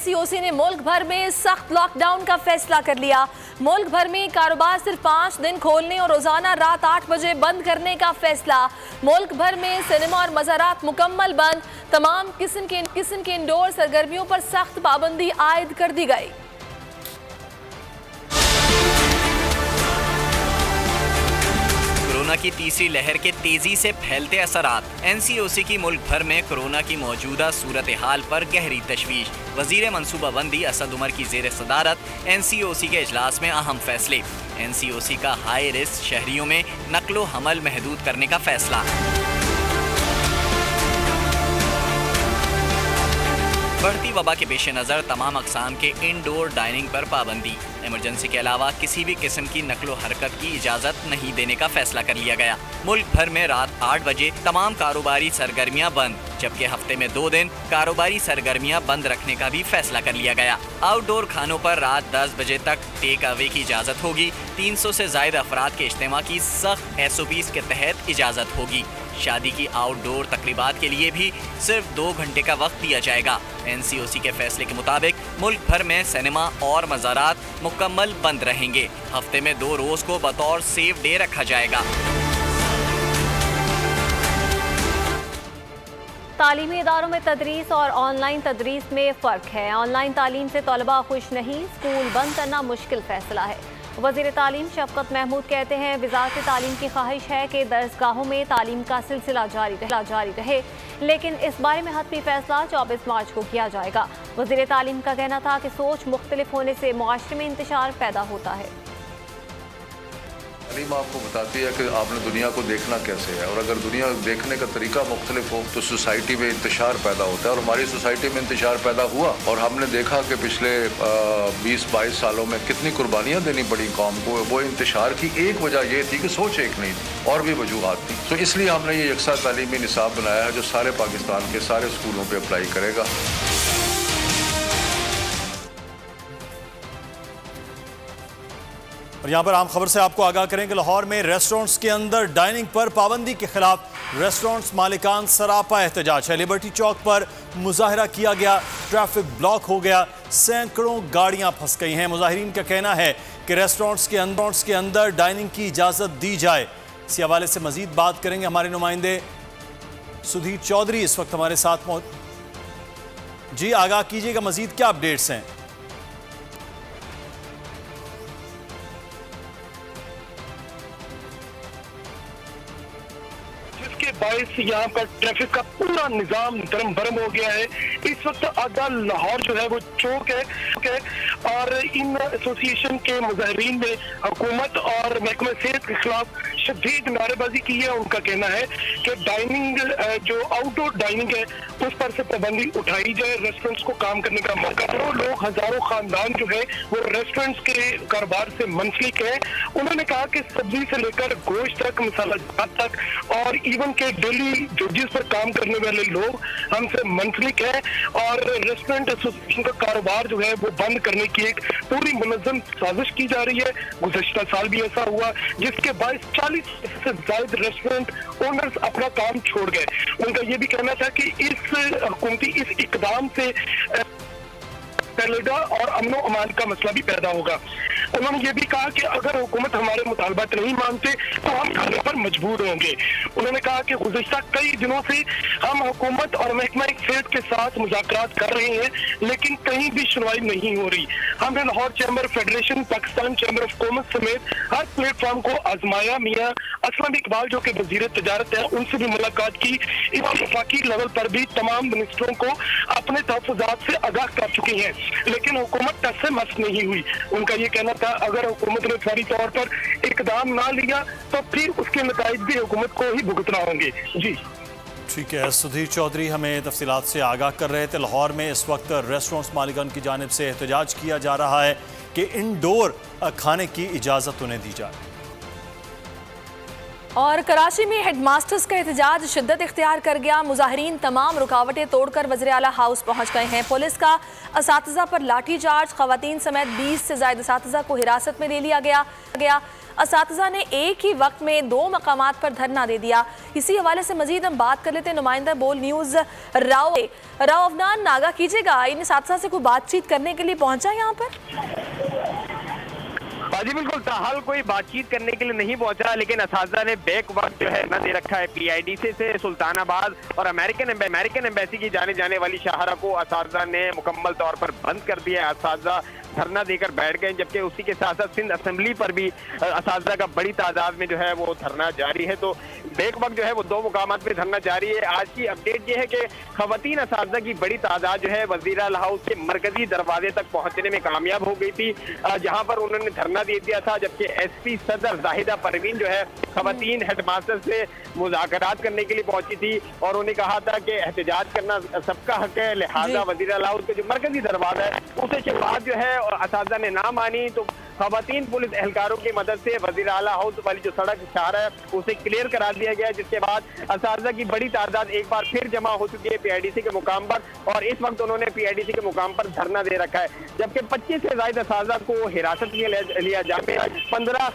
COC ने मुल्क भर में सख्त लॉकडाउन का फैसला कर लिया। मुल्क भर में कारोबार सिर्फ 5 दिन खोलने और रोजाना रात 8 बजे बंद करने का फैसला। मुल्क भर में सिनेमा और मज़ारात मुकम्मल बंद। तमाम किस्म के इंडोर सरगर्मियों पर सख्त पाबंदी आयद कर दी गई। कोरोना की तीसरी लहर के तेजी से फैलते असरात। एनसीओसी की मुल्क भर में कोरोना की मौजूदा सूरत हाल पर गहरी तशवीश। वजीर मनसूबाबंदी असद उमर की जेर सदारत एनसीओसी के इजलास में अहम फैसले। एनसीओसी का हाई रिस्क शहरियों में नकलो हमल महदूद करने का फैसला। बढ़ती वबा के पेश नज़र तमाम अक़साम के इंडोर डाइनिंग पर पाबंदी। इमरजेंसी के अलावा किसी भी किस्म की नकलो हरकत की इजाज़त नहीं देने का फैसला कर लिया गया। मुल्क भर में रात 8 बजे तमाम कारोबारी सरगर्मियां बंद, जबकि हफ्ते में 2 दिन कारोबारी सरगर्मियां बंद रखने का भी फैसला कर लिया गया। आउटडोर खानों पर रात 10 बजे तक टेक अवे की इजाज़त होगी। 300 से ज़ायद अफराद के इज्तिमा की सख्त SOPs के तहत इजाज़त होगी। शादी की आउटडोर तकरीबात के लिए भी सिर्फ 2 घंटे का वक्त दिया जाएगा। एनसीओसी के फैसले के मुताबिक मुल्क भर में सिनेमा और मज़ारात मुकम्मल बंद रहेंगे। हफ्ते में 2 रोज़ को बतौर सेफ डे रखा जाएगा। तालीमी इदारों में तदरीस और ऑनलाइन तदरीस में फ़र्क है। ऑनलाइन तालीम से तलबा खुश नहीं, स्कूल बंद करना मुश्किल फैसला है। वज़ीर तालीम शफ़क़त महमूद कहते हैं, वज़ारत तालीम की ख्वाहिश है कि दरसगाहों में तालीम का सिलसिला जारी रहे, लेकिन इस बारे में हतमी फैसला 24 मार्च को किया जाएगा। वज़ीर तालीम का कहना था कि सोच मुख्तलिफ होने से मुआशरे में इंतशार पैदा होता है। तालीम आपको बताती है कि आपने दुनिया को देखना कैसे है, और अगर दुनिया देखने का तरीका मुख्तलिफ हो तो सोसाइटी में इंतशार पैदा होता है। और हमारी सोसाइटी में इंतशार पैदा हुआ और हमने देखा कि पिछले 20-22 सालों में कितनी कुर्बानियाँ देनी पड़ी कौम को। वो इंतशार की एक वजह ये थी कि सोच एक नहीं थी और भी वजूहात थी। तो इसलिए हमने ये यकसा तालीमी निसाब बनाया है जो सारे पाकिस्तान के सारे स्कूलों पर अप्लाई करेगा। और यहाँ पर आम खबर से आपको आगाह करें कि लाहौर में रेस्टोरेंट्स के अंदर डाइनिंग पर पाबंदी के खिलाफ रेस्टोरेंट्स मालिकान सरापा एहतजाज है। लिबर्टी चौक पर मुजाहरा किया गया, ट्रैफिक ब्लॉक हो गया, सैकड़ों गाड़ियां फंस गई हैं। मुजाहिरीन का कहना है कि रेस्टोरेंट्स के अंदर डाइनिंग की इजाज़त दी जाए। इसी हवाले से मजीद बात करेंगे हमारे नुमाइंदे सुधीर चौधरी इस वक्त हमारे साथ मौजूद। जी आगाह कीजिएगा, मजीद क्या अपडेट्स हैं? बाइस यहाँ पर ट्रैफिक का पूरा निजाम धर्म भरम हो गया है। इस वक्त आधा लाहौर जो है वो चौक है और इन एसोसिएशन के मुजाहिरीन ने हुकूमत और महकमा सेहत के खिलाफ शदीद नारेबाजी की है। उनका कहना है कि डाइनिंग जो आउटडोर डाइनिंग है उस पर से पाबंदी उठाई जाए, रेस्टोरेंट्स को काम करने का मौका दो। लोग हजारों खानदान जो है वो रेस्टोरेंट्स के कारोबार से मुंसलिक है। उन्होंने कहा कि सब्जी से लेकर गोश्त तक, मसाला तक और इवन के डेली जिस पर काम करने वाले लोग हमसे मुंसलिक है और रेस्टोरेंट एसोसिएशन का कारोबार जो है वो बंद करने की एक पूरी मुनज़्ज़म साजिश की जा रही है। गुज़श्ता साल भी ऐसा हुआ जिसके बाद 40 से ज्यादा रेस्टोरेंट ओनर्स अपना काम छोड़ गए। उनका ये भी कहना था कि इस हुकूमती इस इकदाम से और अमनो अमान का मसला भी पैदा होगा। उन्होंने ये भी कहा कि अगर हुकूमत हमारे मुतालबात नहीं मानते तो हम खाने पर मजबूर होंगे। उन्होंने कहा कि गुज़श्ता कई दिनों से हम हुकूमत और महकमा सेहत के साथ मुज़ाकरात कर रहे हैं, लेकिन कहीं भी सुनवाई नहीं हो रही। हमने Lahore chamber federation, Pakistan chamber of commerce समेत हर प्लेटफॉर्म को आजमाया। मियाँ असलम इकबाल जो कि वज़ीर तजारत है उनसे भी मुलाकात की। इवन वफाकी लेवल पर भी तमाम मिनिस्टरों को अपने तहफ़्फ़ुज़ात से आगाह कर चुकी हैं, लेकिन हुकूमत टस से मस नहीं हुई। उनका ये कहना था अगर हुकूमत ने फौरी तौर पर इकदाम ना लिया तो फिर उसके नताइज भी हुकूमत को ही भुगतना होंगे। जी ठीक है, सुधीर चौधरी हमें तफसीलात से आगाह कर रहे थे। लाहौर में इस वक्त रेस्टोरेंट्स मालिकान की जानिब से एहतजाज किया जा रहा है कि इंडोर खाने की इजाज़त उन्हें दी जाए। और कराची में हेडमास्टर्स का एहतजाज शिद्दत इख्तियार कर गया। मुजाहिरीन तमाम रुकावटें तोड़कर वज़ीर आला हाउस पहुँच गए हैं। पुलिस का असातिज़ा पर लाठी चार्ज, ख़वातीन समेत 20 से ज़ायद असातिज़ा को हिरासत में ले लिया गया। असातिज़ा ने एक ही वक्त में 2 मकामात पर धरना दे दिया। इसी हवाले से मजीद हम बात कर लेते हैं नुमाइंदा बोल न्यूज़ राव अफनान, आगाह कीजिएगा, इन असातिज़ा से कोई बातचीत करने के लिए पहुँचा यहाँ पर? जी बिल्कुल, ताहाल कोई बातचीत करने के लिए नहीं पहुंचा, लेकिन असातिज़ा ने बैक वक्त जो है न दे रखा है। PIDC से सुल्तानाबाद और अमेरिकन एम्बेसी की जाने वाली शाहरा को असातिज़ा ने मुकम्मल तौर पर बंद कर दिया है। असातिज़ा धरना देकर बैठ गए, जबकि उसी के साथ साथ सिंध असेंबली पर भी असातिज़ा का बड़ी तादाद में जो है वो धरना जारी है। तो बैक वक्त जो है वो 2 मुकामात पे धरना जारी है। आज की अपडेट ये है कि खवातीन असातिज़ा की बड़ी तादाद जो है वज़ीर आला हाउस के मरकजी दरवाजे तक पहुंचने में कामयाब हो गई थी, जहां पर उन्होंने धरना दे दिया था। जबकि SP सदर जाहिदा परवीन जो है खवातीन हेडमास्टर से मुज़ाकरात करने के लिए पहुंची थी और उन्हें कहा था कि एहतजाज करना सबका हक है, लिहाजा वज़ीर आला हाउस का जो मरकजी दरवाजा है उसे के बाद जो है असातिज़ा ने ना मानी। तो खवातीन पुलिस एहलकारों की मदद से वज़ीर आला हाउस वाली जो सड़क शाहरा है उसे क्लियर करा दिया गया, जिसके बाद असातिज़ा की बड़ी तादाद एक बार फिर जमा हो चुकी है PIDC के मुकाम पर और इस वक्त उन्होंने PIDC के मुकाम पर धरना दे रखा है। जबकि 25 से ज़ायद असातिज़ा को हिरासत में लिया जा रहा है। 15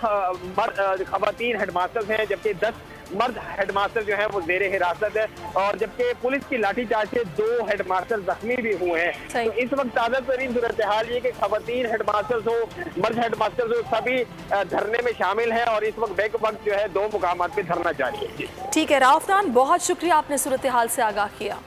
खवातीन हेडमास्टर्स हैं, जबकि 10 मर्द हेडमास्टर जो है वो ज़ेरे हिरासत है और जबकि पुलिस की लाठीचार्ज से 2 हेडमास्टर जख्मी भी हुए हैं। तो इस वक्त ताज़ा तरीन सूरत हाल ये कि खवातीन हेडमास्टर्स हो, मर्द हेडमास्टर्स हो, सभी धरने में शामिल हैं और इस वक्त बैक वक्त जो है 2 मुकामात पे धरना जारी है। ठीक है राव अफनान, बहुत शुक्रिया, आपने सूरत हाल से आगाह किया।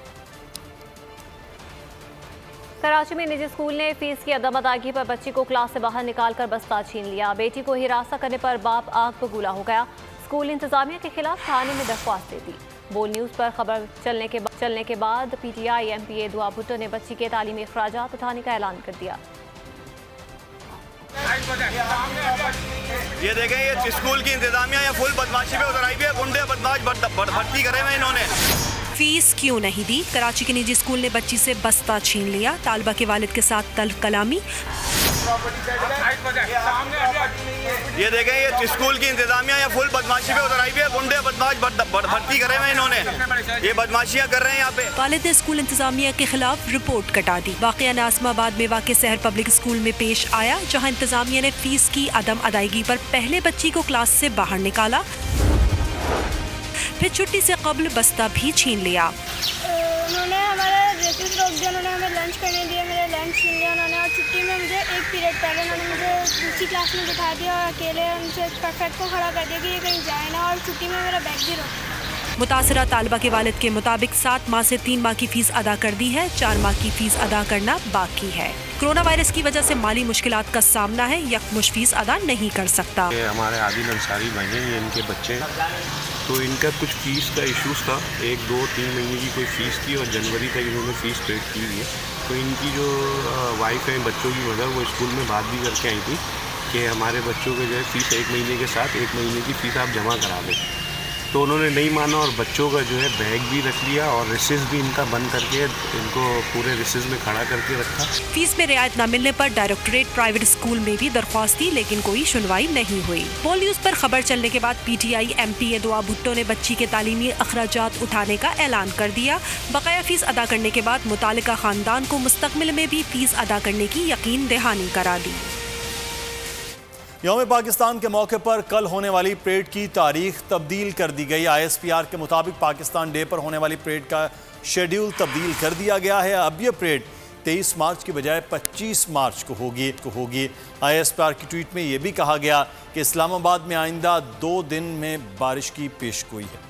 कराची में निजी स्कूल ने फीस की अदम अदायगी पर बच्ची को क्लास से बाहर निकालकर बस्ता छीन लिया। बेटी को हिरासत करने पर बाप आग बबूला हो गया। स्कूल इंतजामिया के खिलाफ थाने में दरख्वास्त दे दी। बोल न्यूज़ पर खबर चलने के बाद PTI MPA दुआ भुट्टो ने बच्ची के तालीमी अखराजात उठाने का ऐलान कर दिया। ये देखें, ये स्कूल की इंतजामिया या फुल बदमाशी पे उतर आई है। गुंडे बदमाश भर्ती करे हुए इन्होंने। फीस क्यों नहीं दी? कराची के निजी स्कूल ने बच्ची से बस्ता छीन लिया। तालिबा के वालिद के साथ तल्ख कलामी। ये देखें, ये स्कूल की इंतजामिया या फुल बदमाशी पे उतर आई है। गुंडे बदमाश भर्ती करे हुए इन्होंने, ये बदमाशियां कर रहे हैं यहाँ पे। वालिद ने स्कूल इंतजामिया के खिलाफ रिपोर्ट कटा दी। वाक़या नाज़िमाबाद में वाक़ शहर पब्लिक स्कूल में पेश आया, जहाँ इंतजामिया ने फीस की अदम अदायगी पर पहले बच्ची को क्लास से बाहर निकाला, फिर छुट्टी से कब्ल बस्ता भी छीन लिया। उन्होंने हमारा रेसिस रोक दिया, उन्होंने हमें लंच करने दिया, मेरा लंच छीन लिया उन्होंने और छुट्टी में मुझे 1 पीरियड पहले उन्होंने मुझे दूसरी क्लास में बिठा दिया और अकेले उनसे परफेक्ट को खड़ा कर दिया कि ये कहीं जाए ना और छुट्टी में मेरा बैग भी रोक। मुतासरा तालिबा के वालिद के मुताबिक 7 माह से 3 माह की फीस अदा कर दी है, 4 माह की फीस अदा करना बाकी है। कोरोना वायरस की वजह से माली मुश्किलात का सामना है, यकमुश्त फीस अदा नहीं कर सकता। हमारे आदिल अंसारी भाई हैं, ये इनके बच्चे हैं, तो इनका कुछ फीस का इश्यूज़ था। 1, 2, 3 महीने की कोई फ़ीस थी और जनवरी तक इन्होंने फ़ीस पेड की हुई है। तो इनकी जो वाइफ है, बच्चों की मदर, वो स्कूल में बात भी करके आई थी कि हमारे बच्चों के जो है फ़ीस 1 महीने के साथ 1 महीने की फ़ीस आप जमा करा दें। तो उन्होंने नहीं माना और बच्चों का जो है बैग भी रख लिया और रिसेस भी इनका बंद करके इनको पूरे रिसेस में खड़ा करके रखा। फीस में रियायत न मिलने पर डायरेक्टरेट प्राइवेट स्कूल में भी दरख्वास्त दी, लेकिन कोई सुनवाई नहीं हुई। बोल न्यूज़ पर खबर चलने के बाद PTI MPA दुआ भुट्टो ने बच्ची के तालीमी अखराजात उठाने का ऐलान कर दिया। बकाया फीस अदा करने के बाद मुतालिका खानदान को मुस्तकबिल में भी फीस अदा करने की यकीन दहानी करा दी। यौम पाकिस्तान के मौके पर कल होने वाली परेड की तारीख तब्दील कर दी गई। ISPR के मुताबिक पाकिस्तान डे पर होने वाली परेड का शेड्यूल तब्दील कर दिया गया है। अब यह परेड 23 मार्च की बजाय 25 मार्च को होगी। ISPR की ट्वीट में यह भी कहा गया कि इस्लामाबाद में आइंदा 2 दिन में बारिश की पेशगोई है।